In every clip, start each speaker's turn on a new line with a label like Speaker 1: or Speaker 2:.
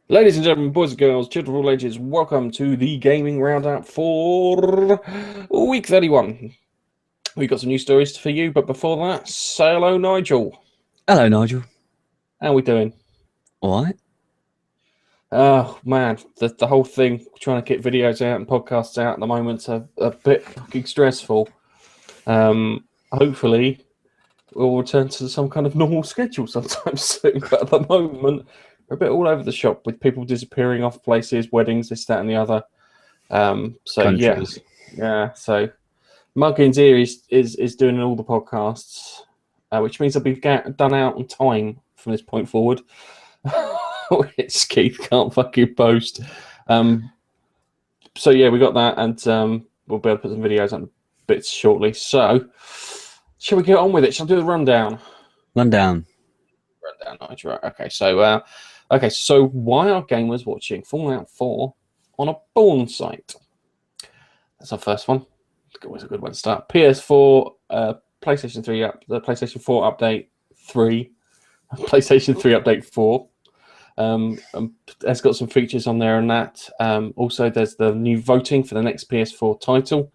Speaker 1: Ladies and gentlemen, boys and girls, children of all ages, welcome to the Gaming Roundup for week 31. We've got some news stories for you, but before that, say hello, Nigel.
Speaker 2: Hello, Nigel.
Speaker 1: How we doing?
Speaker 2: All right.
Speaker 1: Oh, man, the whole thing, trying to get videos out and podcasts out at the moment's a bit fucking stressful. Hopefully, we'll return to some kind of normal schedule sometime soon, but at the moment, we're a bit all over the shop with people disappearing off places, weddings, this, that, and the other. Yeah,
Speaker 2: Countries.
Speaker 1: yeah. So Muggins here is doing all the podcasts, which means I'll be done out on time from this point forward. Which Keith can't fucking post. So yeah, we got that, and we'll be able to put some videos on bits shortly. So, shall we get on with it? Shall I do the rundown?
Speaker 2: Rundown.
Speaker 1: Right. Okay. So why are gamers watching Fallout 4 on a porn site? That's our first one. It's always a good one to start. PS4, PlayStation 3 the PlayStation 4 update 3, PlayStation 3 update 4. It's got some features on there and that. Also, there's the new voting for the next PS4 title.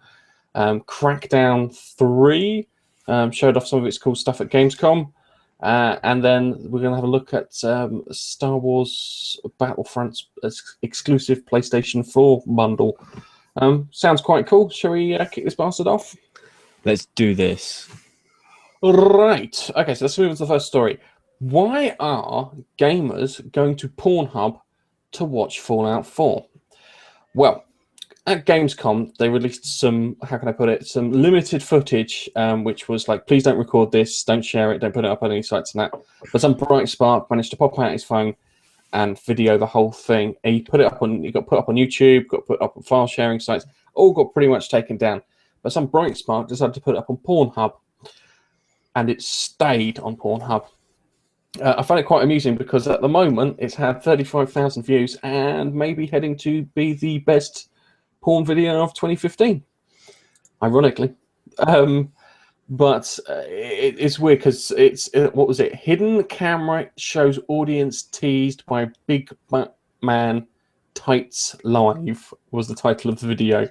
Speaker 1: Crackdown 3 showed off some of its cool stuff at Gamescom. And then we're going to have a look at Star Wars Battlefront's exclusive PlayStation 4 bundle. Sounds quite cool. Shall we kick this bastard off?
Speaker 2: Let's do this.
Speaker 1: Right. Okay, so let's move on to the first story. Why are gamers going to Pornhub to watch Fallout 4? Well, at Gamescom, they released some, how can I put it, some limited footage, which was like, please don't record this, don't share it, don't put it up on any sites and that. But some bright spark managed to pop out his phone and video the whole thing. And he got put up on YouTube, got put up on file sharing sites, all got pretty much taken down. But some bright spark decided to put it up on Pornhub, and it stayed on Pornhub. I find it quite amusing because at the moment it's had 35,000 views and maybe heading to be the best porn video of 2015, ironically. But it's weird because it's what was it? Hidden camera shows audience teased by big man tights live was the title of the video.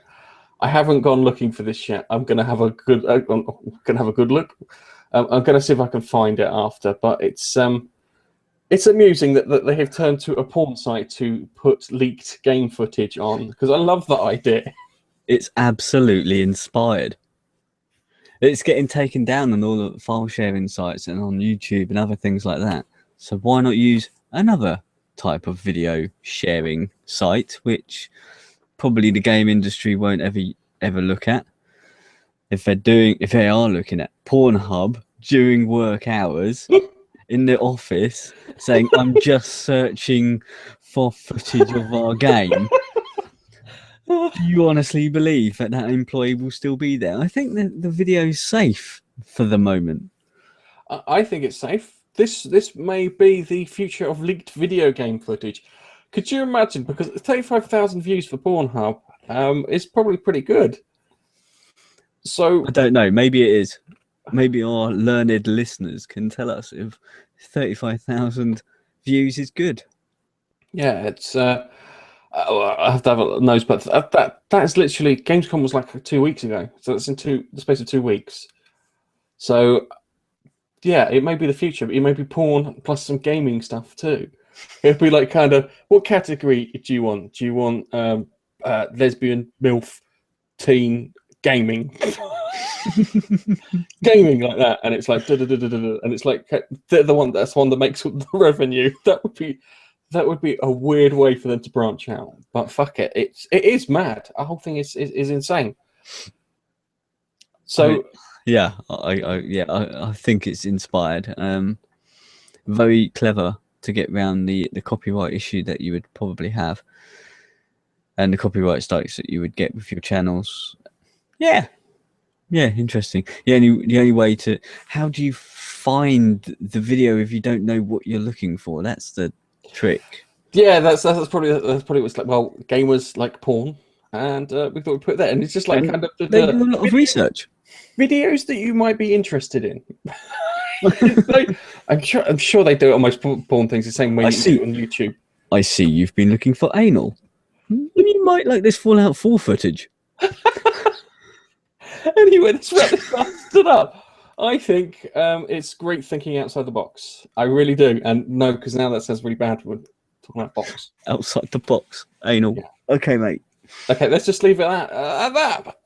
Speaker 1: I haven't gone looking for this yet. I'm gonna have a good look. I'm gonna see if I can find it after. But it's amusing that they have turned to a porn site to put leaked game footage on because I love that idea.
Speaker 2: It's absolutely inspired. It's getting taken down on all the file sharing sites and on YouTube and other things like that. So why not use another type of video sharing site, which probably the game industry won't ever look at. If they are looking at Pornhub during work hours in the office saying, I'm just searching for footage of our game. Do you honestly believe that employee will still be there? I think that the video is safe for the moment.
Speaker 1: I think it's safe. This may be the future of leaked video game footage. Could you imagine? Because 35,000 views for Pornhub is probably pretty good. So
Speaker 2: I don't know. Maybe it is. Maybe our learned listeners can tell us if 35,000 views is good.
Speaker 1: yeah, it's. I have to have a nose, but that is literally Gamescom was like 2 weeks ago, so it's in the space of 2 weeks. So yeah, it may be the future, but it may be porn plus some gaming stuff too. It'll be like kind of what category do you want? Do you want lesbian, MILF, teen, gaming? Gaming like that, and it's like and it's like they're the one that's one that makes the revenue. That would be a weird way for them to branch out, but fuck it, it is mad. The whole thing is insane. So
Speaker 2: I think it's inspired. Very clever to get around the copyright issue that you would probably have, and the copyright strikes that you would get with your channels. Yeah, interesting. The only way to, how do you find the video if you don't know what you're looking for? That's the trick.
Speaker 1: yeah, that's probably what's like. Well, gamers like porn, and we thought we'd put that, and it's just like kind of
Speaker 2: They do a lot of research.
Speaker 1: videos that you might be interested in. I'm sure they do almost porn things the same way you do on YouTube.
Speaker 2: I see you've been looking for anal. You might like this Fallout 4 footage.
Speaker 1: Anyway, let's wrap this bastard up. I think it's great thinking outside the box. I really do. And no, because now that sounds really bad. We're talking about box.
Speaker 2: Outside the box. Anal.
Speaker 1: Yeah.
Speaker 2: Okay, mate.
Speaker 1: Okay, let's just leave it at that.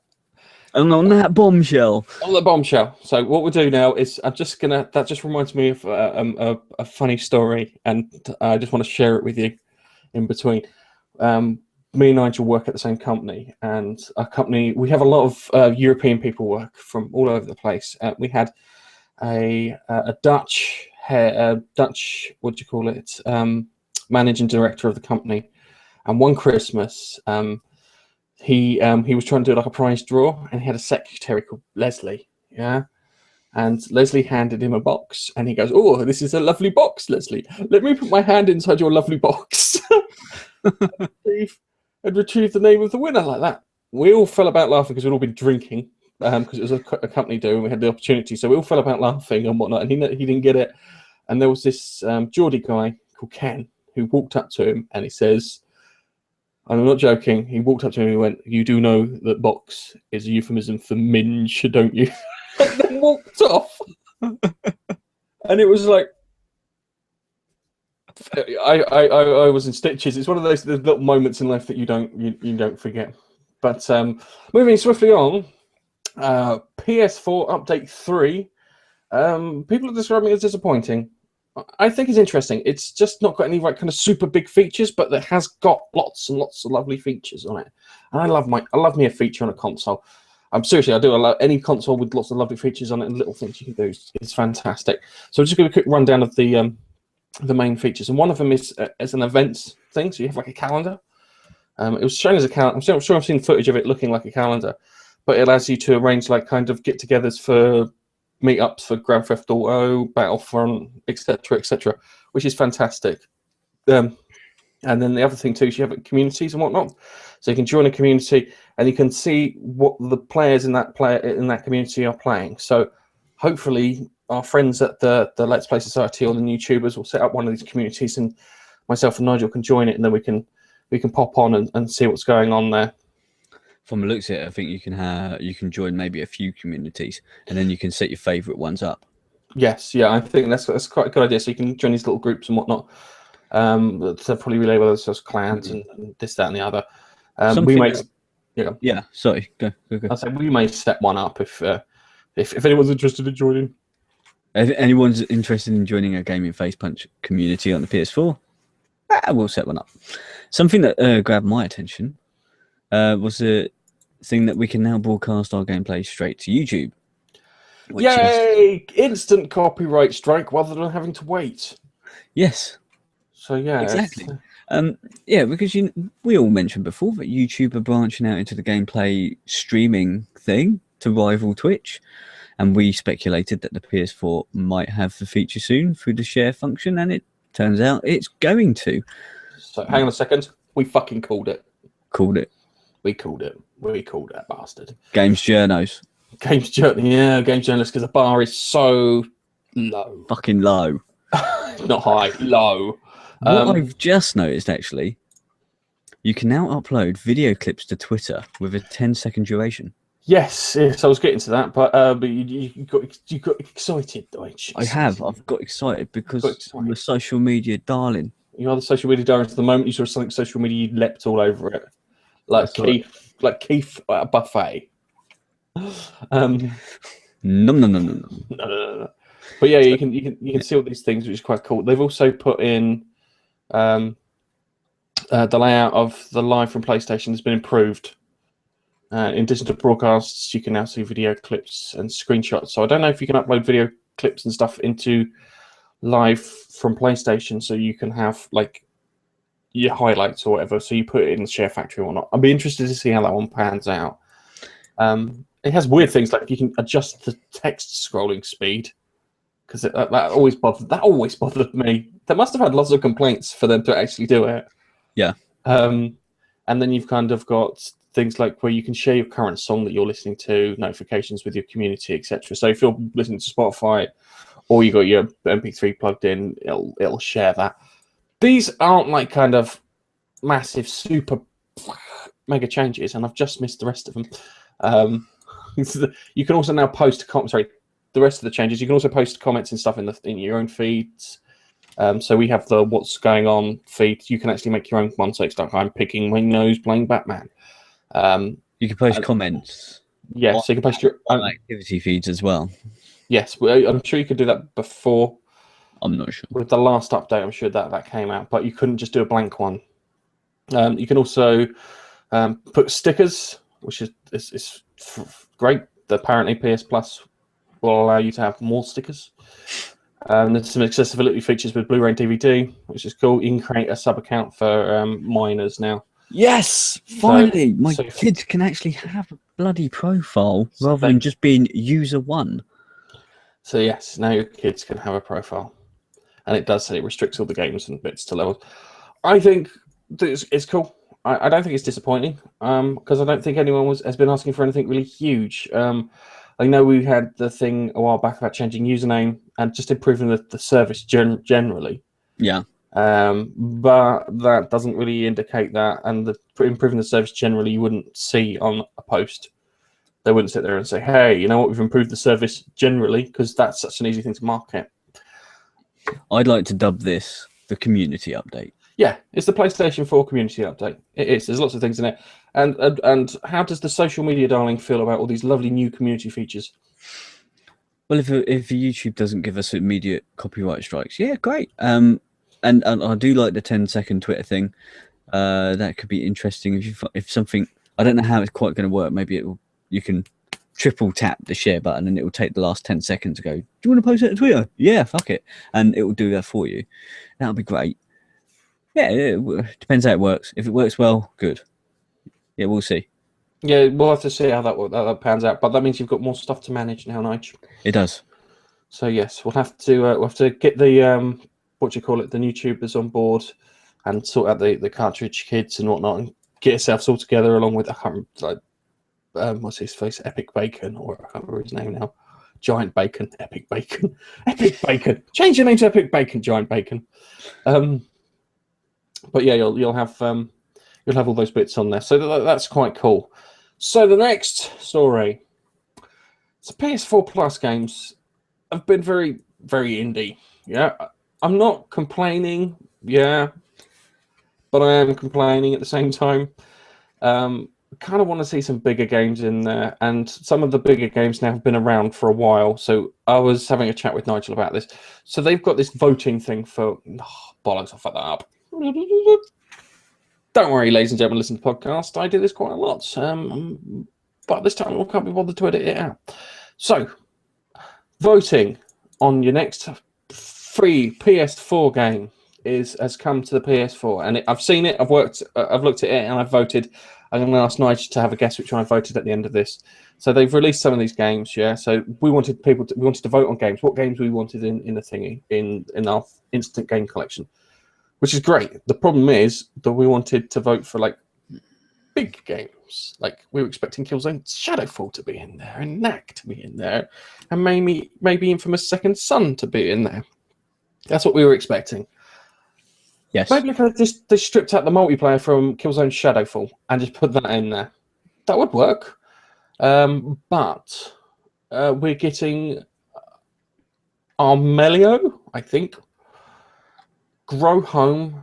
Speaker 2: And on that bombshell.
Speaker 1: On the bombshell. So what we'll do now is that just reminds me of a funny story, and I just want to share it with you in between. Me and Nigel work at the same company, and we have a lot of European people work from all over the place. We had a Dutch what do you call it, managing director of the company, and one Christmas he was trying to do like a prize draw, and he had a secretary called Leslie, yeah. And Leslie handed him a box, and he goes, "Oh, this is a lovely box, Leslie. Let me put my hand inside your lovely box." And retrieve the name of the winner like that. We all fell about laughing because we'd all been drinking, because it was a company do, and we had the opportunity. So we all fell about laughing and whatnot, and he didn't get it. And there was this Geordie guy called Ken who walked up to him, and he says, I'm not joking, he walked up to him and he went, "You do know that box is a euphemism for minge, don't you?" And then walked off. And it was like, I was in stitches. It's one of those little moments in life that you don't forget. But moving swiftly on, PS4 update 3. People are describing it as disappointing. I think it's interesting. It's just not got any kind of super big features, but it has got lots and lots of lovely features on it. And I love me a feature on a console. Seriously, I do. I love any console with lots of lovely features on it and little things you can do. It's fantastic. So I'm just going to do a quick rundown of the main features, and one of them is as an events thing. So you have like a calendar. It was shown as a calendar. I'm sure I've seen footage of it looking like a calendar, but it allows you to arrange like kind of get-togethers for meetups for Grand Theft Auto, Battlefront, etc., which is fantastic. And then the other thing too is you have communities and whatnot. So you can join a community and you can see what the players in that community are playing. So hopefully our friends at the Let's Play Society or the YouTubers will set up one of these communities, and myself and Nigel can join it, and then we can pop on and see what's going on there.
Speaker 2: From the looks of it, I think you can join maybe a few communities, and then you can set your favourite ones up.
Speaker 1: Yes, yeah, I think that's quite a good idea. So you can join these little groups and whatnot. So probably relay those as clans and this, that, and the other. We may,
Speaker 2: yeah. Sorry, go.
Speaker 1: I say we may set one up if anyone's interested in joining.
Speaker 2: If anyone's interested in joining a Gaming Face Punch community on the PS4, we'll set one up. Something that grabbed my attention was the thing that we can now broadcast our gameplay straight to YouTube.
Speaker 1: Yay! Instant copyright strike rather than having to wait.
Speaker 2: Yes.
Speaker 1: So yeah,
Speaker 2: exactly. Because we all mentioned before that YouTube are branching out into the gameplay streaming thing to rival Twitch, and we speculated that the PS4 might have the feature soon through the share function, and it turns out it's going to.
Speaker 1: So hang on a second, we fucking called it. We called it, bastard.
Speaker 2: Games journos.
Speaker 1: Games journalists, because the bar is so low.
Speaker 2: Fucking low.
Speaker 1: Not high, low.
Speaker 2: What I've just noticed, actually, you can now upload video clips to Twitter with a 10-second duration.
Speaker 1: Yes, I was getting to that, but you got excited, Deutsch.
Speaker 2: I've got excited because I'm a social media darling.
Speaker 1: You are the social media darling. The moment you saw something social media, you leapt all over it, like Keith at a buffet. No. But yeah, you can see all these things, which is quite cool. They've also put in the layout of the live from PlayStation has been improved. In addition to broadcasts, you can now see video clips and screenshots. So I don't know if you can upload video clips and stuff into live from PlayStation, so you can have like your highlights or whatever. So you put it in the Share Factory or not. I'd be interested to see how that one pans out. It has weird things like you can adjust the text scrolling speed, because that always bothered me. They must have had lots of complaints for them to actually do it.
Speaker 2: Yeah.
Speaker 1: And then you've kind of got things like where you can share your current song that you're listening to, notifications with your community, etc. So if you're listening to Spotify or you got your MP3 plugged in, it'll share that. These aren't like kind of massive, super mega changes, and I've just missed the rest of them. You can also now post the rest of the changes. You can also post comments and stuff in your own feeds. So we have the what's going on feed. You can actually make your own one. So it's like I'm picking my nose playing Batman.
Speaker 2: You can post comments.
Speaker 1: Yeah, so you can post your own
Speaker 2: activity feeds as well.
Speaker 1: Yes, I'm sure you could do that before.
Speaker 2: I'm not sure.
Speaker 1: With the last update, I'm sure that came out, but you couldn't just do a blank one. You can also put stickers, which is great. Apparently, PS Plus will allow you to have more stickers. There's some accessibility features with Blu-ray and DVD, which is cool. You can create a sub account for minors now.
Speaker 2: Yes, finally, my kids can actually have a bloody profile rather than just being user one.
Speaker 1: So yes, now your kids can have a profile, and it does say it restricts all the games and bits to levels. I think it's cool. I don't think it's disappointing because I don't think anyone has been asking for anything really huge. I know we had the thing a while back about changing username and just improving the service generally.
Speaker 2: Yeah.
Speaker 1: But that doesn't really indicate that, and improving the service generally you wouldn't see on a post. They wouldn't sit there and say, hey, you know what, we've improved the service generally, because that's such an easy thing to market.
Speaker 2: I'd like to dub this the community update.
Speaker 1: Yeah, it's the PlayStation 4 community update. It is. There's lots of things in it. And how does the social media darling feel about all these lovely new community features?
Speaker 2: Well, if YouTube doesn't give us immediate copyright strikes, yeah, great. And I do like the 10-second Twitter thing. That could be interesting if something. I don't know how it's quite going to work. Maybe you can triple tap the share button and it will take the last 10 seconds to go, do you want to post it to Twitter? Yeah, fuck it. And it will do that for you. That'll be great. Yeah, it depends how it works. If it works well, good. Yeah, we'll see.
Speaker 1: Yeah, we'll have to see how that pans out. But that means you've got more stuff to manage now, Nige.
Speaker 2: It does.
Speaker 1: So yes, we'll have to get the what do you call it, the YouTubers on board and sort out the cartridge kids and whatnot, and get yourselves all together along with what's his face, Epic Bacon, or I can't remember his name now. Giant Bacon, Epic Bacon, Epic Bacon. Change your name to Epic Bacon, Giant Bacon. But yeah, you'll have all those bits on there, so that's quite cool. So the next story, so PS4 Plus games have been very, very indie. Yeah, I'm not complaining. Yeah, but I am complaining at the same time. Kind of want to see some bigger games in there, and some of the bigger games now have been around for a while. So I was having a chat with Nigel about this. So they've got this voting thing for bollocks. I'll fuck that up. Don't worry, ladies and gentlemen, listen to the podcast. I do this quite a lot, but this time I can't be bothered to edit it out. So, voting on your next free PS4 game has come to the PS4, and I've seen it. I've looked at it, and I've voted. I'm going to ask Nigel to have a guess which one I voted at the end of this. So they've released some of these games, yeah. So we wanted to vote on games. What games we wanted in the thingy in our instant game collection, which is great. The problem is that we wanted to vote for like big games. Like we were expecting Killzone Shadowfall to be in there, and Knack to be in there, and maybe Infamous Second Son to be in there. That's what we were expecting.
Speaker 2: Yes.
Speaker 1: Maybe if they stripped out the multiplayer from Killzone Shadowfall and just put that in there, that would work. But we're getting Armelio, I think. Grow Home,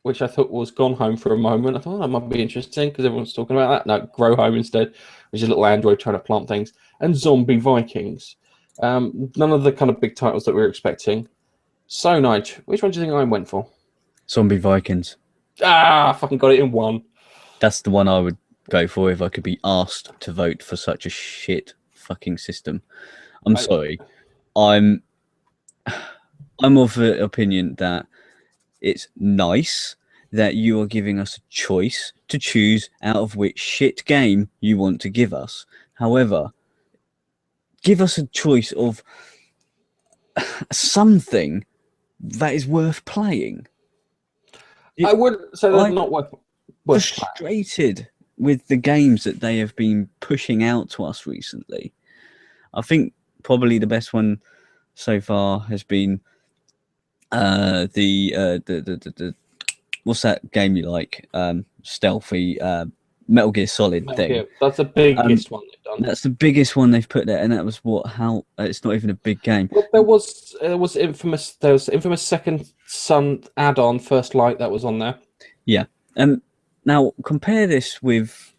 Speaker 1: which I thought was Gone Home for a moment. I thought that might be interesting because everyone's talking about that. No, Grow Home instead, which is a little android trying to plant things. And Zombie Vikings. None of the kind of big titles that we were expecting. So, Nige, which one do you think I went for?
Speaker 2: Zombie Vikings.
Speaker 1: I fucking got it in one.
Speaker 2: That's the one I would go for if I could be asked to vote for such a shit fucking system. I'm sorry. I'm of the opinion that it's nice that you are giving us a choice to choose out of which shit game you want to give us. However, give us a choice of something that is worth playing.
Speaker 1: I would say they're not worth
Speaker 2: frustrated with the games that they have been pushing out to us recently. I think probably the best one so far has been The what's that game you like? Stealthy Metal Gear Solid
Speaker 1: Metal
Speaker 2: thing.
Speaker 1: Gear. That's the biggest one they've done.
Speaker 2: That's the biggest one they've put there, and that was what? How? It's not even a big game.
Speaker 1: Well, there was infamous. There was infamous Second Son add-on, First Light, that was on there.
Speaker 2: Yeah. Now compare this with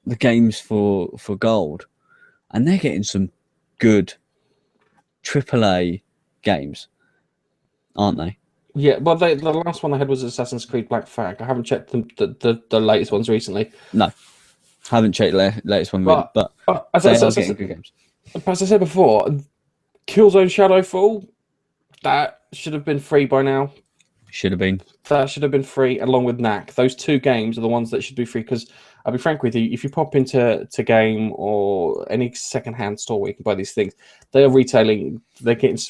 Speaker 2: the games for gold, and they're getting some good AAA games, aren't they?
Speaker 1: Yeah, well, the last one I had was Assassin's Creed Black Flag. I haven't checked the latest ones recently.
Speaker 2: No, haven't checked the latest one, really, but
Speaker 1: as
Speaker 2: they are getting good games.
Speaker 1: as I said before, Killzone Shadowfall, that should have been free by now.
Speaker 2: Should have been.
Speaker 1: That should have been free along with Knack. Those two games are the ones that should be free because I'll be frank with you, if you pop into Game or any secondhand store where you can buy these things, they're getting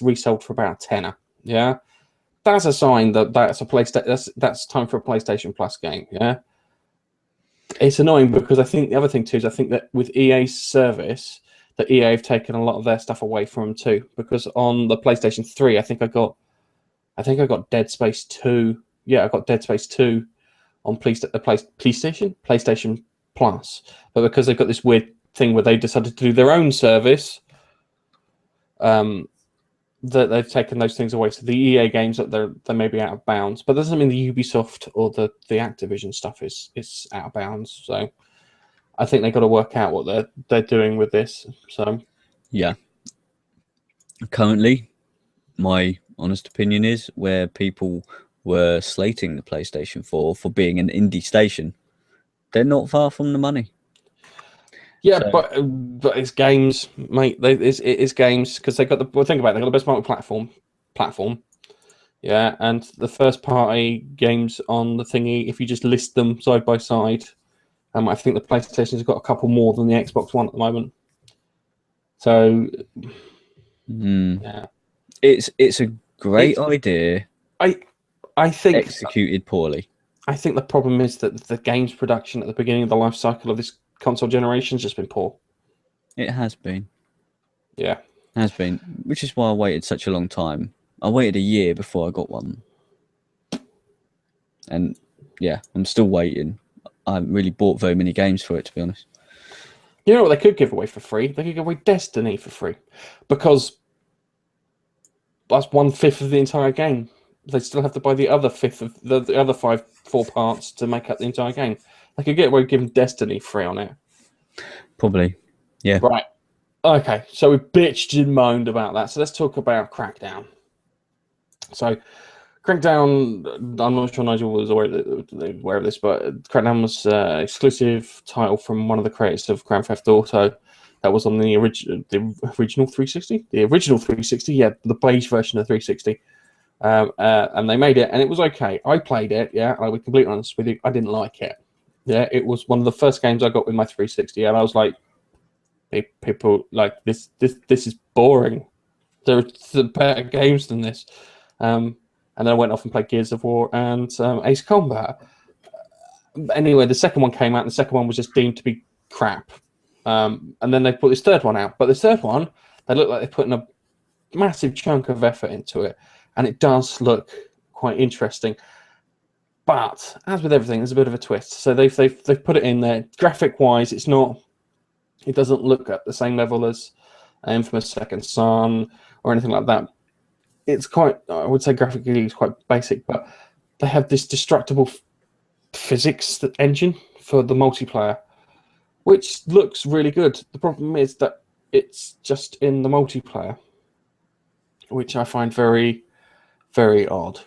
Speaker 1: resold for about a tenner. Yeah. That's a sign that that's a PlayStation. That's time for a PlayStation Plus game. Yeah. It's annoying because I think the other thing too is I think that with EA's service, that EA have taken a lot of their stuff away from them too. Because on the PlayStation 3, I think I got Dead Space 2. Yeah, I got Dead Space 2 on PlayStation Plus. But because they've got this weird thing where they decided to do their own service, that they've taken those things away. So the EA games that they may be out of bounds, but that doesn't mean the Ubisoft or the Activision stuff is out of bounds. So I think they've got to work out what they're doing with this. So
Speaker 2: yeah. Currently, my honest opinion is where people were slating the PlayStation 4 for being an indie station, they're not far from the money.
Speaker 1: yeah, so, but it's games, mate. It is games because they got the. Well, think about it. They got the best multi-platform platform. Yeah, and the first party games on the thingy, if you just list them side by side, I think the PlayStation's got a couple more than the Xbox One at the moment. So,
Speaker 2: yeah, it's a great idea.
Speaker 1: I think
Speaker 2: executed poorly.
Speaker 1: I think the problem is that the games production at the beginning of the life cycle of this console generation has just been poor.
Speaker 2: It has been.
Speaker 1: Yeah.
Speaker 2: It has been, which is why I waited such a long time. I waited a year before I got one. And yeah, I'm still waiting. I haven't really bought very many games for it, to be honest.
Speaker 1: You know what they could give away for free? They could give away Destiny for free. Because that's 1/5 of the entire game. They still have to buy the other 5th of the other 4 parts to make up the entire game. They could get away with giving Destiny free on it.
Speaker 2: Probably. Yeah.
Speaker 1: Right. Okay, so we bitched and moaned about that. So let's talk about Crackdown. So Crackdown, I'm not sure Nigel was aware of this, but Crackdown was an exclusive title from one of the creators of Grand Theft Auto that was on the original 360? The original 360, yeah, the beige version of 360. And they made it, and it was okay. I played it, yeah, I'll be completely honest with you, I didn't like it. Yeah, it was one of the first games I got with my 360, and I was like, people like this is boring. There are better games than this. And then I went off and played Gears of War and Ace Combat. Anyway, the second one came out, and the second one was just deemed to be crap. And then they put this third one out. But the third one, they look like they're putting a massive chunk of effort into it, and it does look quite interesting. But as with everything, there's a bit of a twist. So they've put it in there. Graphic-wise, it doesn't look at the same level as Infamous Second Son or anything like that. It's quite, I would say graphically it's quite basic, but they have this destructible physics engine for the multiplayer, which looks really good. The problem is that it's just in the multiplayer, which I find very, very odd.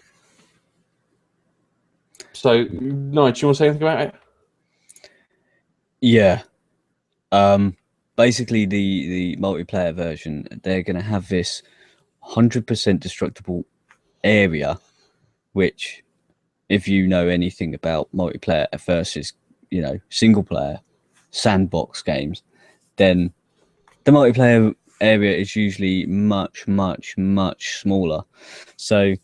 Speaker 1: So, Nigel, do you want to say anything about it?
Speaker 2: Yeah. Basically, the multiplayer version, they're going to have this 100% destructible area, which, if you know anything about multiplayer versus, single player sandbox games, then the multiplayer area is usually much, much, much smaller. So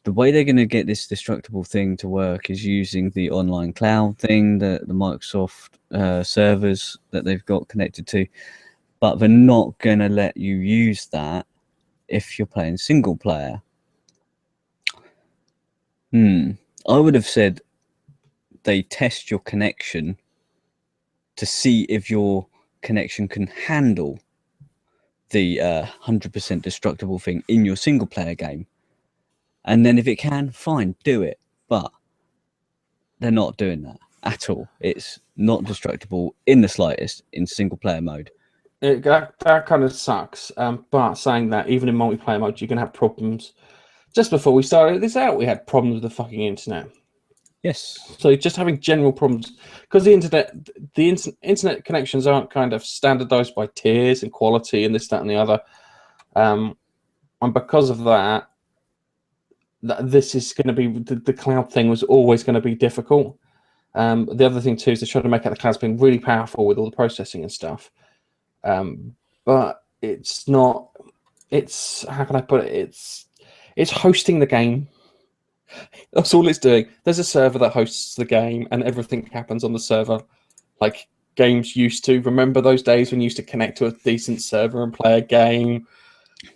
Speaker 2: the way they're going to get this destructible thing to work is using the online cloud thing, the Microsoft servers that they've got connected to, but they're not going to let you use that if you're playing single player. I would have said they test your connection to see if your connection can handle the 100% destructible thing in your single player game. And then if it can, fine, do it. But they're not doing that at all. It's not destructible in the slightest in single player mode.
Speaker 1: That kind of sucks. But saying that, even in multiplayer mode, you can have problems. Just before we started this out, we had problems with the fucking internet.
Speaker 2: Yes.
Speaker 1: So just having general problems because the internet connections aren't kind of standardized by tiers and quality and this, that, and the other. And because of that, this is going to be the cloud thing was always going to be difficult. The other thing too is they're trying to make out the cloud's been really powerful with all the processing and stuff. But it's not. It's how can I put it? It's hosting the game. That's all it's doing. There's a server that hosts the game, and everything happens on the server, like games used to. Remember those days when you used to connect to a decent server and play a game?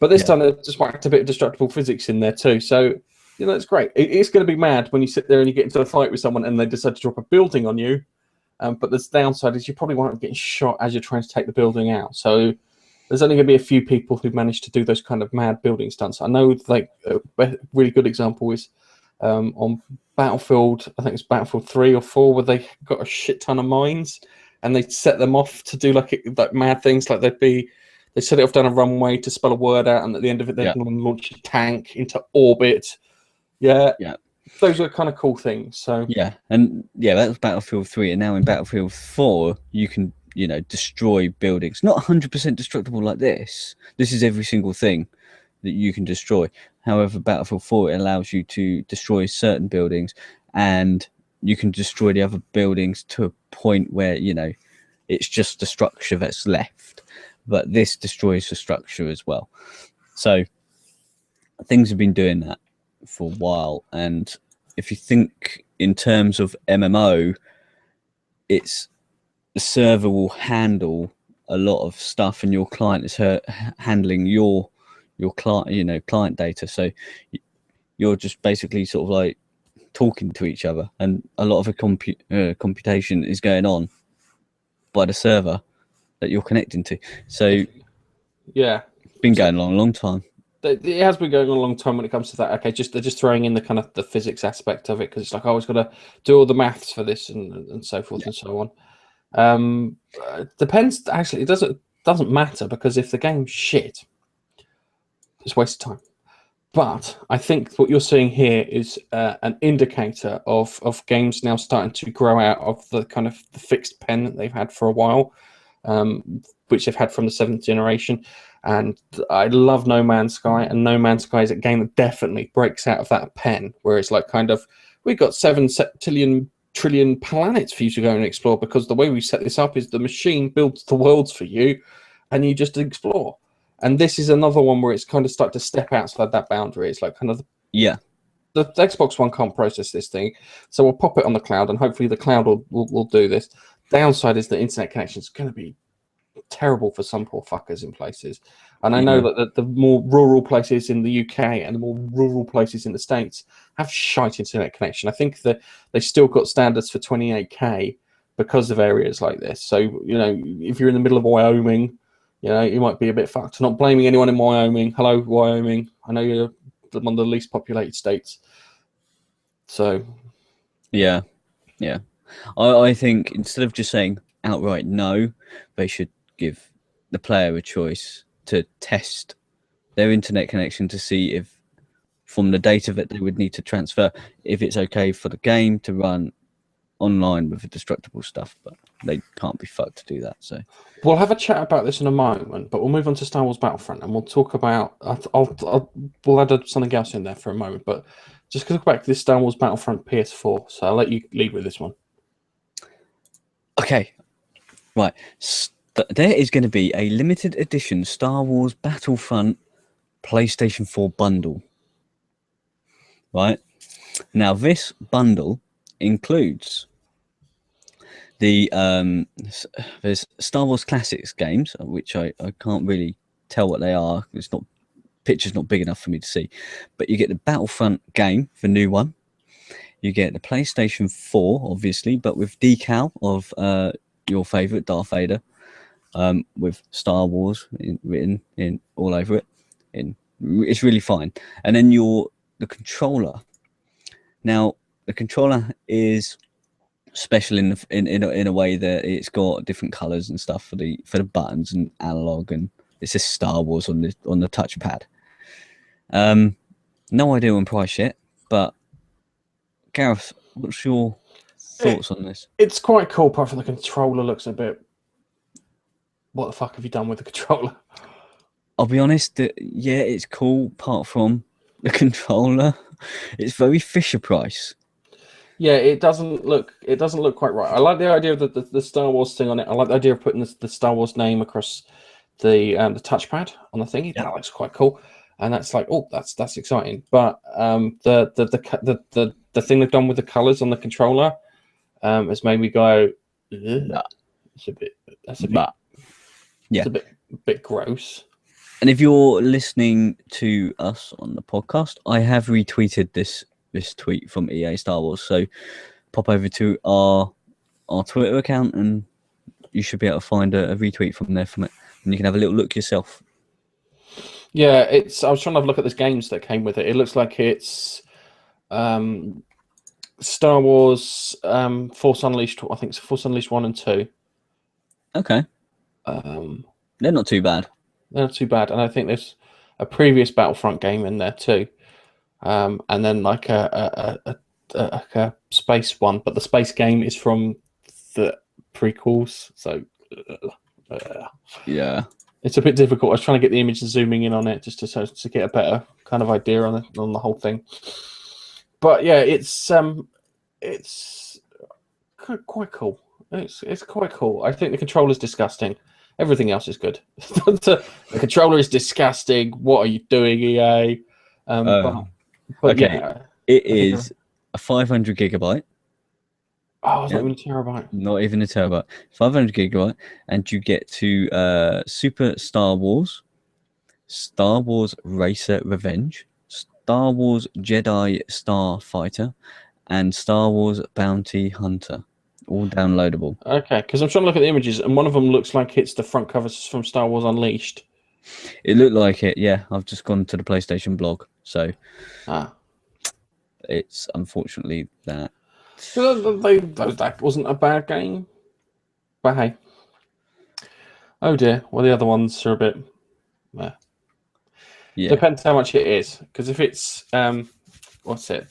Speaker 1: But this time they just whacked a bit of destructible physics in there too. So it's great. It's going to be mad when you sit there and you get into a fight with someone and they decide to drop a building on you. But the downside is you probably won't get shot as you're trying to take the building out. So there's only going to be a few people who manage to do those kind of mad building stunts. I know, like a really good example is on Battlefield. I think it's Battlefield 3 or 4, where they got a shit ton of mines and they set them off to do like mad things. Like they set it off down a runway to spell a word out, and at the end of it, they can launch a tank into orbit. Yeah. Those are kind of cool things. So
Speaker 2: that was Battlefield 3, and now in Battlefield 4, you can destroy buildings. Not 100% destructible like this. This is every single thing that you can destroy. However, Battlefield 4 allows you to destroy certain buildings, and you can destroy the other buildings to a point where it's just the structure that's left. But this destroys the structure as well. So things have been doing that for a while, and if you think in terms of MMO, it's the server will handle a lot of stuff, and your client is handling your client client data. So you're just basically sort of like talking to each other, and a lot of a computation is going on by the server that you're connecting to. So it's been going on a long time.
Speaker 1: It has been going on a long time when it comes to that. Okay, they're just throwing in the kind of the physics aspect of it, because it's like, oh, it's got to do all the maths for this and so forth and so on. Depends. Actually, it doesn't matter, because if the game's shit, it's a waste of time. But I think what you're seeing here is an indicator of games now starting to grow out of the kind of the fixed pen that they've had for a while, which they've had from the 7th generation. And I love No Man's Sky, and No Man's Sky is a game that definitely breaks out of that pen, where it's like kind of, we've got 7 trillion planets for you to go and explore, because the way we set this up is the machine builds the worlds for you and you just explore. And this is another one where it's kind of started to step outside that boundary. It's like kind of the Xbox One can't process this thing, so we'll pop it on the cloud, and hopefully the cloud will do this. Downside is the internet connection is going to be terrible for some poor fuckers in places. And I know that the more rural places in the UK and the more rural places in the States have shite internet connection. I think that they still got standards for 28k because of areas like this. So if you're in the middle of Wyoming, you might be a bit fucked. Not blaming anyone in Wyoming. Hello, Wyoming. I know you're one of the least populated states. So,
Speaker 2: yeah. I think instead of just saying outright no, they should give the player a choice to test their internet connection to see if, from the data that they would need to transfer, if it's okay for the game to run online with the destructible stuff. But they can't be fucked to do that. So
Speaker 1: we'll have a chat about this in a moment, but we'll move on to Star Wars Battlefront, and we'll talk about. We'll add something else in there for a moment, but just go back to this Star Wars Battlefront PS4. So I'll let you lead with this one.
Speaker 2: Okay, right. There is going to be a limited edition Star Wars Battlefront PlayStation 4 bundle. Right now, this bundle includes the there's Star Wars Classics games, which I can't really tell what they are. It's not, picture's not big enough for me to see, but you get the Battlefront game, the new one. you get the PlayStation 4, obviously, but with decal of your favorite Darth Vader, with Star Wars written in all over it. It's really fine. And then the controller. Now, the controller is special in a way that it's got different colors and stuff for the buttons and analog, and it says Star Wars on the touchpad. No idea on price yet, but Gareth, what's your thoughts on this?
Speaker 1: It's quite cool, apart from the controller looks a bit. What the fuck have you done with the controller?
Speaker 2: I'll be honest, yeah, it's cool. Apart from the controller, it's very Fisher Price.
Speaker 1: Yeah, it doesn't look quite right. I like the idea of the Star Wars thing on it. I like the idea of putting the Star Wars name across the touchpad on the thingy. That looks quite cool, and that's like, oh, that's exciting. But the thing they've done with the colors on the controller has made me go,
Speaker 2: Nah.
Speaker 1: it's a bit gross.
Speaker 2: And if you're listening to us on the podcast, I have retweeted this tweet from EA Star Wars. So pop over to our Twitter account and you should be able to find a retweet from there from it. And you can have a little look yourself.
Speaker 1: Yeah, I was trying to have a look at the games that came with it. It looks like it's Star Wars Force Unleashed. I think it's Force Unleashed 1 and 2.
Speaker 2: Okay. They're not too bad.
Speaker 1: They're not too bad. And I think there's a previous Battlefront game in there too. And then like a space one, but the space game is from the prequels, so
Speaker 2: yeah,
Speaker 1: it's a bit difficult. I was trying to get the image and zooming in on it just to get a better kind of idea on the whole thing. But yeah, it's quite cool. It's quite cool. I think the controller's disgusting. Everything else is good. The controller is disgusting. What are you doing, EA? But
Speaker 2: okay,
Speaker 1: yeah,
Speaker 2: it is a 500 gigabyte.
Speaker 1: Oh, it's not even a terabyte.
Speaker 2: Not even a terabyte. 500 gigabyte, and you get to Super Star Wars, Star Wars Racer Revenge, Star Wars Jedi Starfighter, and Star Wars Bounty Hunter. All downloadable.
Speaker 1: Okay, because I'm trying to look at the images, and one of them looks like it's the front covers from Star Wars Unleashed.
Speaker 2: It looked like it, yeah. I've just gone to the PlayStation blog, so it's unfortunately that.
Speaker 1: That wasn't a bad game, but hey. Oh dear. Well, the other ones are a bit.
Speaker 2: Yeah.
Speaker 1: Depends how much it is, because if it's what's it?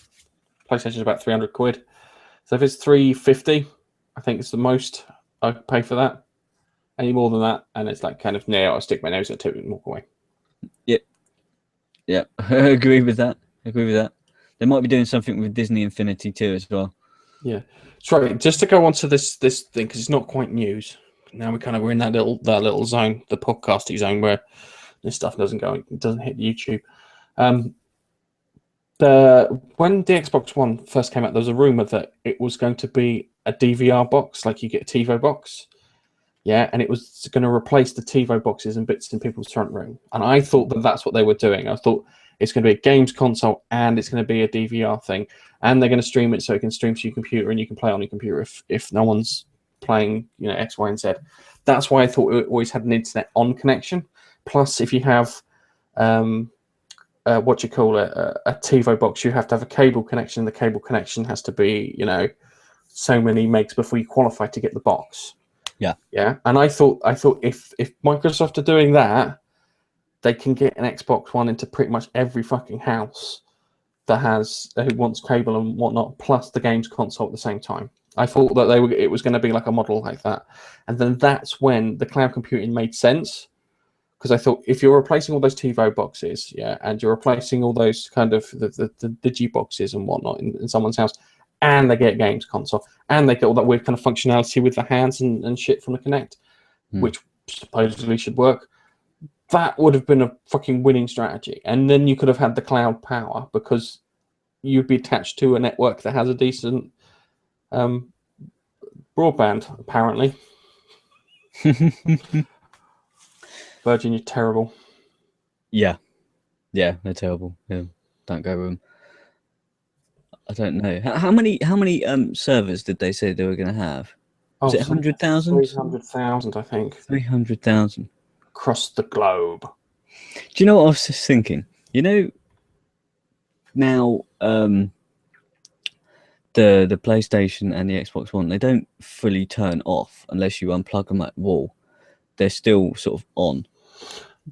Speaker 1: PlayStation's about £300. So if it's $350, I think it's the most I could pay for that. Any more than that, and it's like kind of I'll stick my nose into it and walk away.
Speaker 2: Yep. I agree with that. They might be doing something with Disney Infinity too as well.
Speaker 1: Yeah. Sorry, just to go on to this thing, because it's not quite news. Now we're in that little zone, the podcasty zone, where this stuff doesn't hit YouTube. When the Xbox One first came out, there was a rumor that it was going to be a DVR box, like you get a TiVo box. Yeah, and it was going to replace the TiVo boxes and bits in people's front room. And I thought that's what they were doing. I thought it's going to be a games console and it's going to be a DVR thing. And they're going to stream it so it can stream to your computer and you can play on your computer if no one's playing, X, Y, and Z. That's why I thought it always had an internet on connection. Plus, if you have a TiVo box, you have to have a cable connection. The cable connection has to be, so many megs before you qualify to get the box. Yeah. And I thought if Microsoft are doing that, they can get an Xbox One into pretty much every fucking house that who wants cable and whatnot, plus the games console at the same time. I thought that it was going to be like a model like that, and then that's when the cloud computing made sense. Because I thought if you're replacing all those TiVo boxes, and you're replacing all those kind of the Digi boxes and whatnot in someone's house, and they get games console, and they get all that weird kind of functionality with the hands and shit from the Kinect, which supposedly should work, that would have been a fucking winning strategy. And then you could have had the cloud power because you'd be attached to a network that has a decent broadband, apparently. Virgin, you're terrible.
Speaker 2: Yeah, they're terrible. Yeah, don't go with them. I don't know. How many servers did they say they were going to have? Was
Speaker 1: Oh,
Speaker 2: it
Speaker 1: some
Speaker 2: 100,000?
Speaker 1: 300,000, I think,
Speaker 2: 300,000.
Speaker 1: across the globe.
Speaker 2: Do you know what I was just thinking? You know, now the PlayStation and the Xbox One, they don't fully turn off unless you unplug them at wall. They're still sort of on.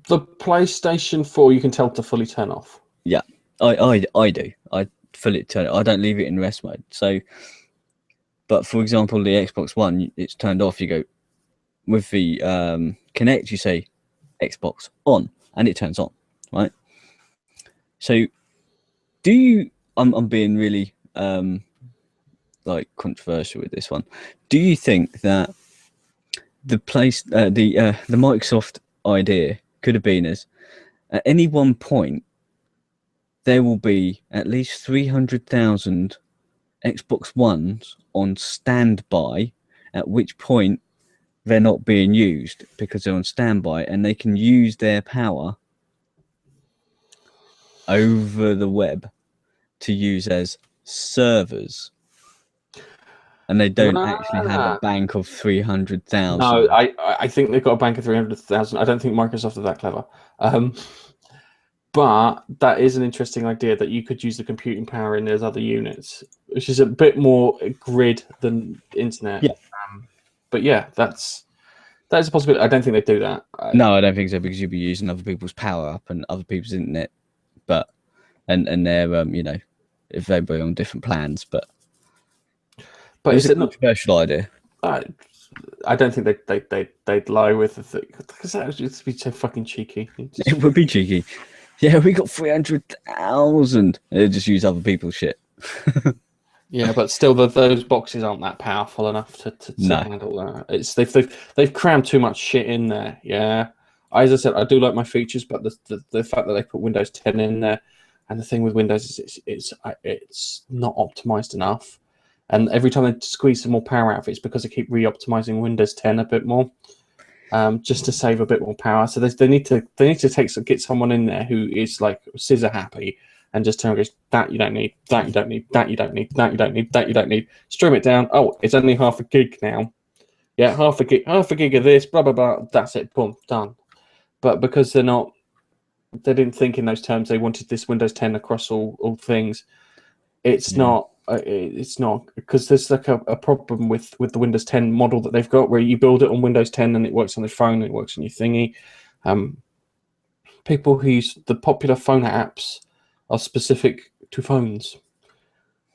Speaker 1: The PlayStation 4, you can tell to fully turn off.
Speaker 2: Yeah, I do. I fully turn it. I don't leave it in rest mode. So, but for example, the Xbox One, it's turned off. You go with the Kinect, you say Xbox on, and it turns on, right? So, do you? I'm being really like controversial with this one. Do you think that the Microsoft idea could have been as at any one point there will be at least 300,000 Xbox Ones on standby, at which point they're not being used because they're on standby and they can use their power over the web to use as servers, and they don't actually have a bank of 300,000.
Speaker 1: No, I think they've got a bank of 300,000. I don't think Microsoft are that clever. But that is an interesting idea that you could use the computing power in those other units, which is a bit more grid than internet.
Speaker 2: Yeah.
Speaker 1: But yeah, that's a possibility. I don't think they do that.
Speaker 2: No, I don't think so, because you'd be using other people's power up and other people's internet, but and they're you know, if they'd be on different plans, but
Speaker 1: is
Speaker 2: it's a
Speaker 1: it not?
Speaker 2: controversial idea.
Speaker 1: I don't think they'd lie with the thing, because that would just be so fucking cheeky.
Speaker 2: It would be cheeky. Yeah, we got 300,000. They just use other people's shit.
Speaker 1: Yeah, but still, those boxes aren't that powerful enough to
Speaker 2: No.
Speaker 1: handle that. It's they've crammed too much shit in there. Yeah, as I said, I do like my features, but the fact that they put Windows 10 in there, and the thing with Windows is it's not optimized enough, and every time they squeeze some more power out of it, it's because they keep re-optimizing Windows 10 a bit more, just to save a bit more power. So they need to get someone in there who is like scissor happy, and just turn and goes, that you don't need, that you don't need, that you don't need, that you don't need, that you don't need. Stream it down. Oh, it's only half a gig now. Yeah, half a gig of this, blah blah blah. That's it. Boom, done. But because they didn't think in those terms. They wanted this Windows 10 across all things. It's not. It's not, because there's like a problem with the Windows 10 model that they've got, where you build it on Windows 10 and it works on the phone, and it works on your thingy. People who use the popular phone apps are specific to phones,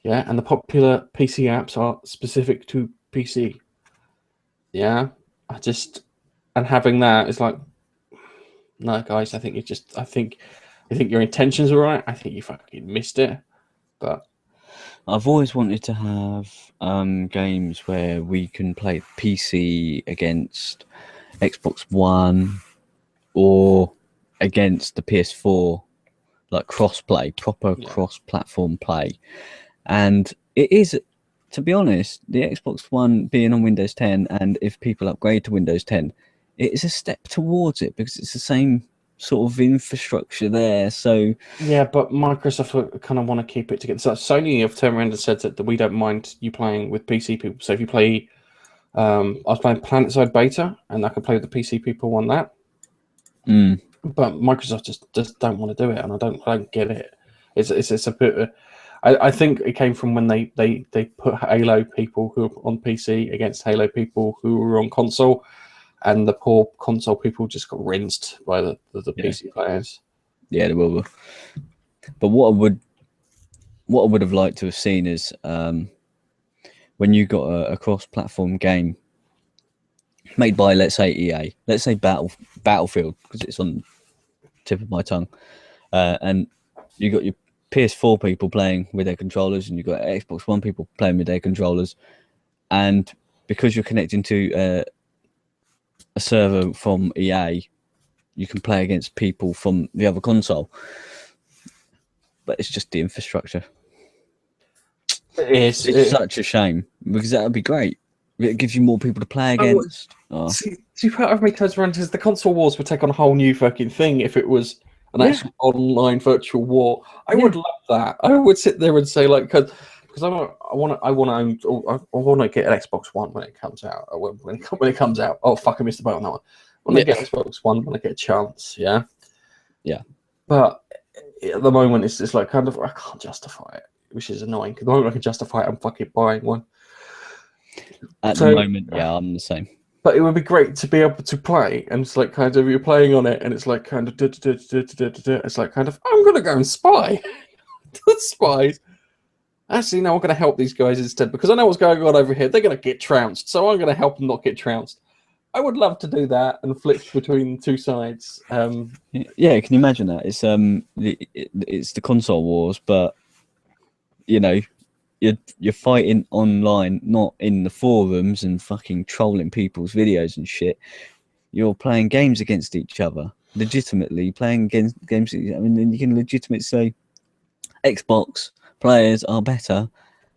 Speaker 1: yeah, and the popular PC apps are specific to PC, yeah. And having that is like, no, guys, I think your intentions were right. I think you fucking missed it, but
Speaker 2: I've always wanted to have games where we can play PC against Xbox One or against the PS4, like cross-play, proper cross-platform play. And it is, to be honest, the Xbox One being on Windows 10, and if people upgrade to Windows 10, it is a step towards it because it's the same sort of infrastructure there. So
Speaker 1: yeah, but Microsoft kind of want to keep it together. So Sony have turned around and said that we don't mind you playing with PC people. So if you play, I was playing PlanetSide Beta, and I could play with the PC people on that. But Microsoft just don't want to do it, and I don't get it. It's a bit. I think it came from when they put Halo people who are on PC against Halo people who were on console, and the poor console people just got rinsed by the PC players.
Speaker 2: Yeah, they will. But what I would have liked to have seen is when you got a cross-platform game made by, let's say, EA, let's say Battlefield, because it's on the tip of my tongue, and you got your PS4 people playing with their controllers, and you got Xbox One people playing with their controllers, and because you're connecting to a server from EA, you can play against people from the other console. But it's just the infrastructure. It's such a shame, because that would be great. It gives you more people to play against.
Speaker 1: See, part of me turns around because the console wars would take on a whole new fucking thing if it was an actual online virtual war. I would love that. I would sit there and say, like, because because I want to get an Xbox One when it comes out. When it comes out. Oh fuck! I missed the boat on that one. When I get Xbox One, when I get a chance, yeah.
Speaker 2: Yeah.
Speaker 1: But at the moment, it's just like kind of I can't justify it, which is annoying. Because the moment I can justify it, I'm fucking buying one.
Speaker 2: At the moment, yeah, I'm the same.
Speaker 1: But it would be great to be able to play, and it's like kind of you're playing on it, and it's like kind of it's like kind of I'm gonna go and spy. The spies. Actually, no, I'm gonna help these guys instead because I know what's going on over here. They're gonna get trounced, so I'm gonna help them not get trounced. I would love to do that and flip between two sides.
Speaker 2: Yeah, can you imagine that? It's the console wars, but you know, you're fighting online, not in the forums and fucking trolling people's videos and shit. You're playing games against each other, legitimately playing against games. I mean, you can legitimately say Xbox players are better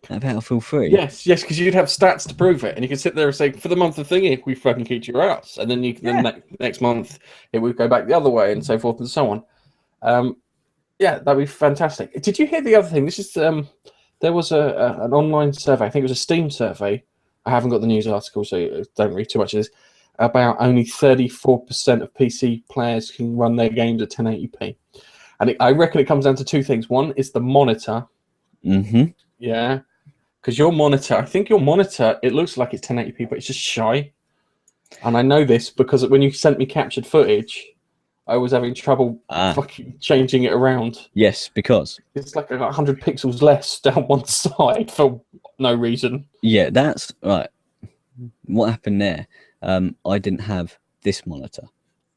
Speaker 2: at Battlefield 3.
Speaker 1: Yes, because you'd have stats to prove it, and you can sit there and say, for the month of thingy, we fucking kicked your ass, and then next month it would go back the other way, and so forth and so on. Yeah, that'd be fantastic. Did you hear the other thing? This is there was an online survey. I think it was a Steam survey. I haven't got the news article, so don't read too much of this. About only 34% of PC players can run their games at 1080p, and I reckon it comes down to two things. One is the monitor.
Speaker 2: Mm-hmm.
Speaker 1: Yeah, because your monitor, I think your monitor, it looks like it's 1080p, but it's just shy. And I know this because when you sent me captured footage, I was having trouble fucking changing it around.
Speaker 2: Yes, because
Speaker 1: it's like 100 pixels less down one side for no reason.
Speaker 2: Yeah, that's right. What happened there? I didn't have this monitor.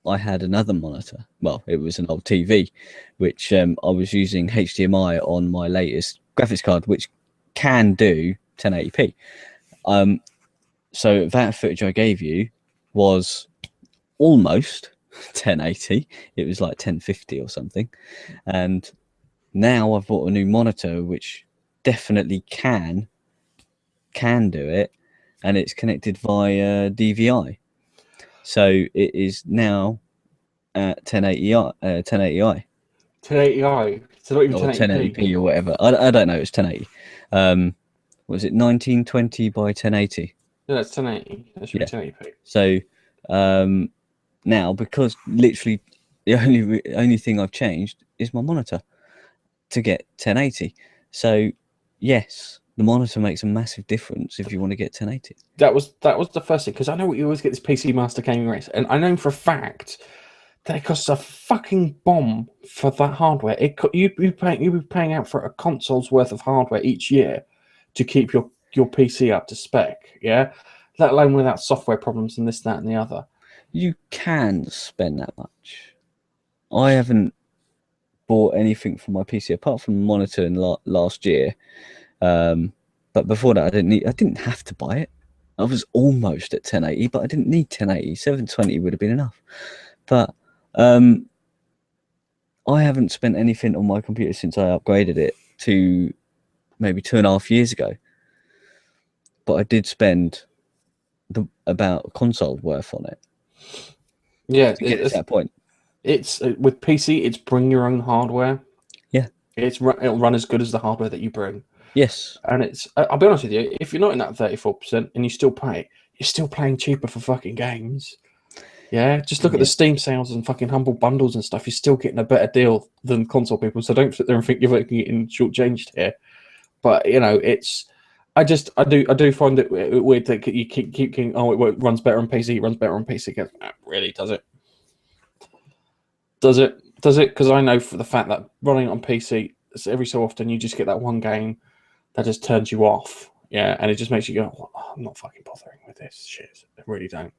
Speaker 2: I had another monitor. Well, it was an old TV, which I was using HDMI on my latest graphics card, which can do 1080p. So that footage I gave you was almost 1080. It was like 1050 or something. And now I've bought a new monitor, which definitely can do it, and it's connected via DVI. So it is now at 1080i. 1080i.
Speaker 1: 1080i. So not even
Speaker 2: 1080p or whatever. I don't know. It's 1080. Was it 1920 by 1080?
Speaker 1: Yeah, that's 1080. That should be 1080p.
Speaker 2: So now, because literally the only thing I've changed is my monitor to get 1080. So yes, the monitor makes a massive difference if you want to get 1080.
Speaker 1: That was the first thing, because I know you always get this PC Master Gaming Race, and I know for a fact that it costs a fucking bomb for that hardware. You'd be paying out for a console's worth of hardware each year to keep your PC up to spec, yeah? Let alone without software problems and this, that, and the other.
Speaker 2: You can spend that much. I haven't bought anything for my PC apart from the monitor in last year. But before that, I didn't have to buy it. I was almost at 1080, but I didn't need 1080. 720 would have been enough. But I haven't spent anything on my computer since I upgraded it to maybe 2.5 years ago. But I did spend about a console worth on it.
Speaker 1: Yeah,
Speaker 2: to get it to that point.
Speaker 1: It's with PC. It's bring your own hardware.
Speaker 2: Yeah,
Speaker 1: it'll run as good as the hardware that you bring.
Speaker 2: Yes,
Speaker 1: and it's. I'll be honest with you. If you're not in that 34% and you still pay, you're still paying cheaper for fucking games. Yeah, just look at the Steam sales and fucking Humble Bundles and stuff. You're still getting a better deal than console people. So don't sit there and think you're getting shortchanged here. But you know, it's. I do find it weird that you keep thinking, oh, it runs better on PC. It runs better on PC. Really, does it? Does it? Because I know for the fact that running it on PC, every so often you just get that one game that just turns you off. Yeah, and it just makes you go, oh, I'm not fucking bothering with this shit. I really don't.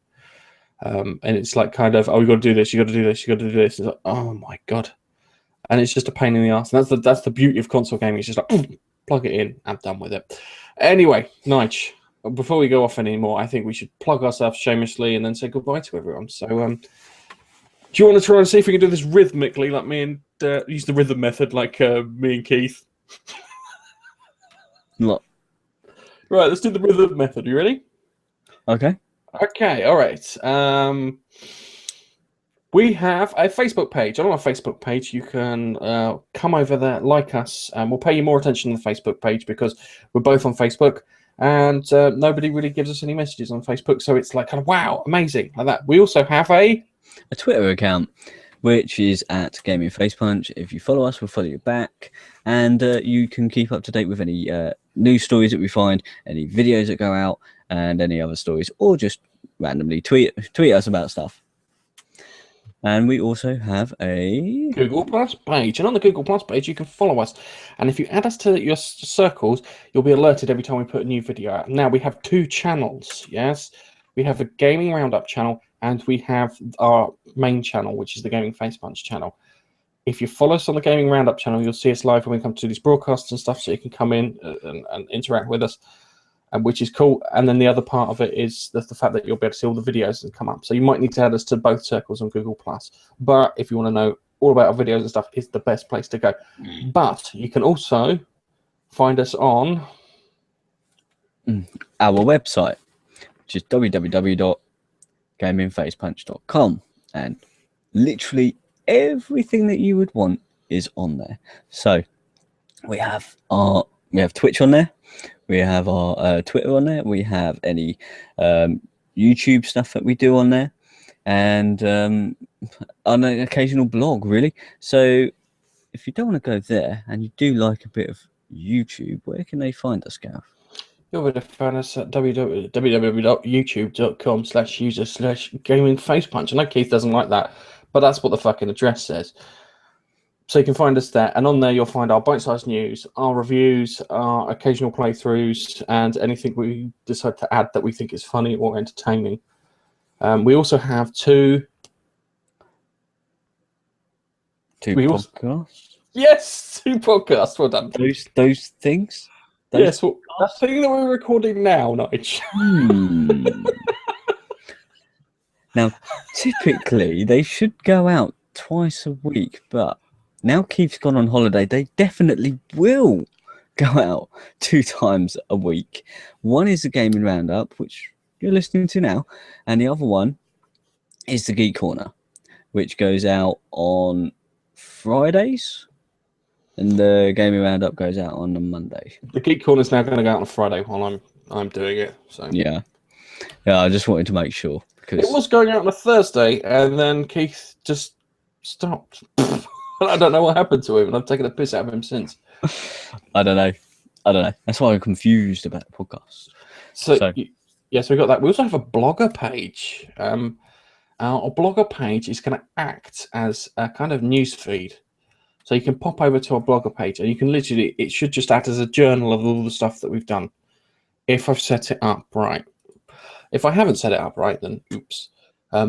Speaker 1: And it's like kind of, oh, you got to do this, you got to do this, you got to do this. It's like, oh my god, and it's just a pain in the ass. And that's the beauty of console gaming. It's just like plug it in, I'm done with it. Anyway, Nige, before we go off anymore, I think we should plug ourselves shamelessly and then say goodbye to everyone. So, do you want to try and see if we can do this rhythmically, like me and use the rhythm method, like me and Keith?
Speaker 2: Look.
Speaker 1: Right, let's do the rhythm method. You ready?
Speaker 2: Okay.
Speaker 1: Okay, all right. We have a Facebook page. On our Facebook page, you can come over there, like us, and we'll pay you more attention to the Facebook page because we're both on Facebook, and nobody really gives us any messages on Facebook, so it's like kind of wow, amazing, like that. We also have a
Speaker 2: Twitter account, which is at Gaming Face Punch. If you follow us, we'll follow you back, and you can keep up to date with any news stories that we find, any videos that go out, and any other stories, or just randomly tweet us about stuff. And we also have a
Speaker 1: Google Plus page, and on the Google Plus page, you can follow us. And if you add us to your circles, you'll be alerted every time we put a new video out. Now we have 2 channels. Yes, we have a Gaming Roundup channel, and we have our main channel, which is the Gaming Face Punch channel. If you follow us on the Gaming Roundup channel, you'll see us live when we come to these broadcasts and stuff, so you can come in and interact with us. Which is cool. And then the other part of it is the fact that you'll be able to see all the videos that come up. So you might need to add us to both circles on Google+. But if you want to know all about our videos and stuff, it's the best place to go. But you can also find us on
Speaker 2: our website, which is www.gamingfacepunch.com. And literally everything that you would want is on there. So we have Twitch on there. We have our Twitter on there. We have any YouTube stuff that we do on there, and on an occasional blog, really. So if you don't want to go there and you do like a bit of YouTube, where can they find us, Gareth?
Speaker 1: You're going to find us at www.youtube.com/user/gamingfacepunch. I know Keith doesn't like that, but that's what the fucking address says. So you can find us there, and on there you'll find our bite-sized news, our reviews, our occasional playthroughs, and anything we decide to add that we think is funny or entertaining. We also have two
Speaker 2: podcasts.
Speaker 1: Yes, 2 podcasts. Well done.
Speaker 2: Those things.
Speaker 1: Yes, well, that thing that we're recording now, Nige.
Speaker 2: Now, typically they should go out twice a week, but now Keith's gone on holiday, they definitely will go out 2 times a week. One is the Gaming Roundup, which you're listening to now, and the other one is the Geek Corner, which goes out on Fridays, and the Gaming Roundup goes out on a Monday.
Speaker 1: The Geek Corner is now going to go out on Friday while I'm doing it. So
Speaker 2: yeah, I just wanted to make sure because
Speaker 1: it was going out on a Thursday, and then Keith just stopped. I don't know what happened to him, and I've taken a piss out of him since.
Speaker 2: I don't know. That's why I'm confused about the podcast.
Speaker 1: So yes, we got that. We also have a blogger page. Our blogger page is going to act as a kind of news feed. So you can pop over to our blogger page, and you can literally, it should just act as a journal of all the stuff that we've done. If I've set it up right. If I haven't set it up right, then oops.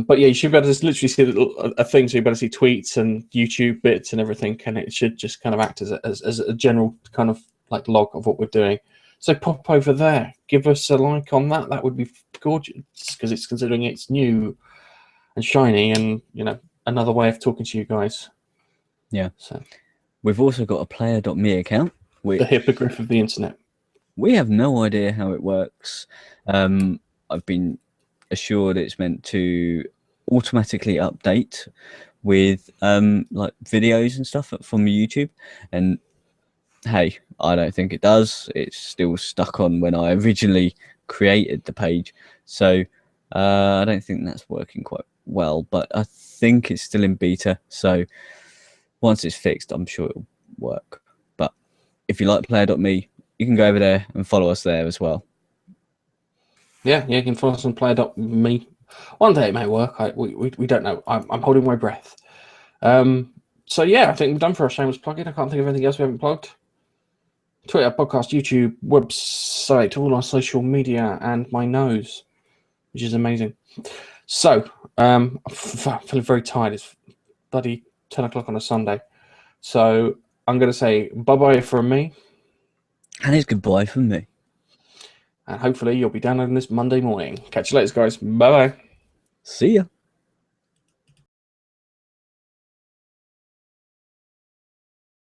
Speaker 1: But yeah, you should be able to just literally see a thing, so you'll be able to see tweets and YouTube bits and everything, and it should just kind of act as a general kind of like log of what we're doing. So pop over there, give us a like on that. That would be gorgeous, because it's considering it's new and shiny, and another way of talking to you guys.
Speaker 2: Yeah.
Speaker 1: So
Speaker 2: we've also got a player.me account.
Speaker 1: The hippogriff of the internet.
Speaker 2: We have no idea how it works. I've been assured it's meant to automatically update with like videos and stuff from YouTube, and hey, I don't think it does. It's still stuck on when I originally created the page, so I don't think that's working quite well, but I think it's still in beta, so once it's fixed I'm sure it'll work. But if you like player.me, you can go over there and follow us there as well. Yeah,
Speaker 1: you can follow us on player.me. One day it may work. We don't know. I'm holding my breath. So yeah, I think we're done for our shameless plug-in. I can't think of anything else we haven't plugged. Twitter, podcast, YouTube, website, all our social media, and my nose, which is amazing. So I'm feeling very tired. It's bloody 10 o'clock on a Sunday. So I'm going to say bye-bye from me.
Speaker 2: And it's goodbye from me.
Speaker 1: And hopefully you'll be downloading this Monday morning. Catch you later, guys. Bye-bye.
Speaker 2: See ya.